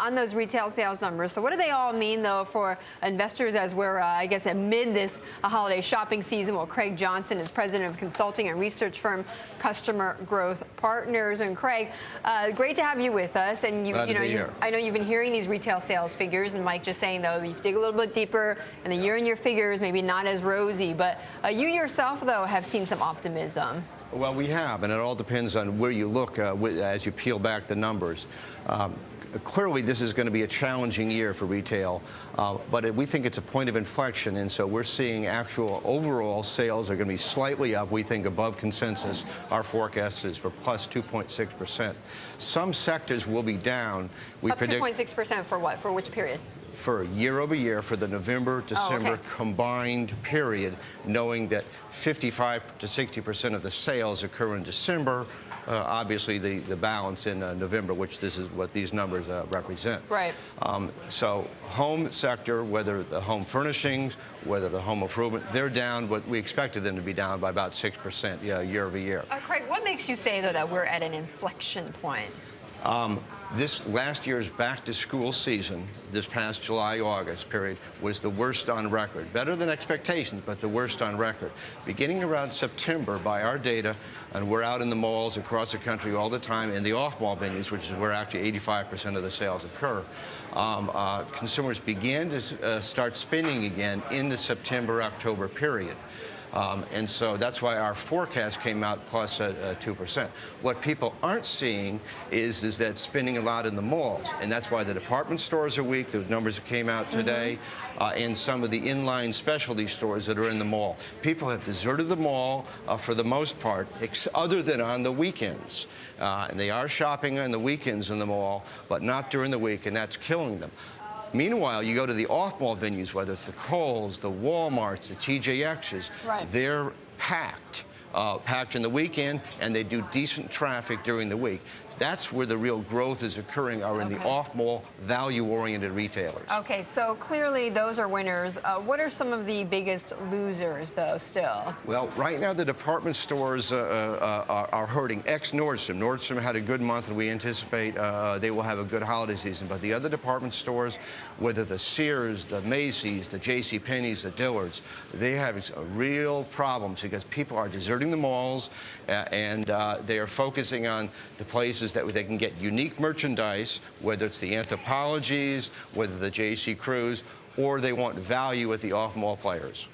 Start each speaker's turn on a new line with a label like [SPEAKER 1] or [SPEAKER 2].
[SPEAKER 1] on those retail sales numbers. So what do they all mean, though, for investors as we're, I guess, amid this holiday shopping season? Well, Craig Johnson is president of consulting and research firm Customer Growth Partners. And Craig, great to have you with us. And I know you've been hearing these retail sales figures, and Mike just saying, though, you dig a little bit deeper, and the year-on-year figures maybe not as rosy. But you yourself, though, have seen some optimism.
[SPEAKER 2] Well, we have, and it all depends on where you look as you peel back the numbers. Clearly, this is going to be a challenging year for retail, but we think it's a point of inflection, and so we're seeing actual overall sales are going to be slightly up. We think above consensus. Our forecast is for plus 2.6%. Some sectors will be down. We predict
[SPEAKER 1] 2.6% for what? For which period?
[SPEAKER 2] For year over year, for the November-December combined period, knowing that 55 to 60% of the sales occur in December, obviously the balance in November, which this is what these numbers represent.
[SPEAKER 1] Right.
[SPEAKER 2] So home sector, whether the home furnishings, whether the home improvement, they're down, but we expected them to be down by about 6% year over year.
[SPEAKER 1] Craig, what makes you say, though, that we're at an inflection point?
[SPEAKER 2] This last year's back-to-school season, this past July-August period, was the worst on record. Better than expectations, but the worst on record. Beginning around September, by our data, and we're out in the malls across the country all the time, in the off-mall venues, which is where actually 85% of the sales occur, consumers began to start spending again in the September-October period. And so that's why our forecast came out plus 2%. What people aren't seeing is that spending a lot in the malls, and that's why the department stores are weak. The numbers that came out today, and some of the inline specialty stores that are in the mall. People have deserted the mall for the most part, other than on the weekends. And they are shopping on the weekends in the mall, but not during the week, and that's killing them. Meanwhile, you go to the off-mall venues, whether it's the Kohl's, the Walmarts, the TJX's, they're packed. Packed in the weekend, and they do decent traffic during the week. That's where the real growth is occurring, are in the off-mall, value-oriented retailers.
[SPEAKER 1] Okay, so clearly those are winners. What are some of the biggest losers, though, still?
[SPEAKER 2] Well, right now the department stores are hurting. Ex-Nordstrom. Nordstrom had a good month, and we anticipate they will have a good holiday season. But the other department stores, whether the Sears, the Macy's, the JCPenney's, the Dillard's, they have real problems because people are deserting the malls, and they are focusing on the places that they can get unique merchandise, whether it's the Anthropologies, whether the J.C. Crews, or they want value at the off-mall players.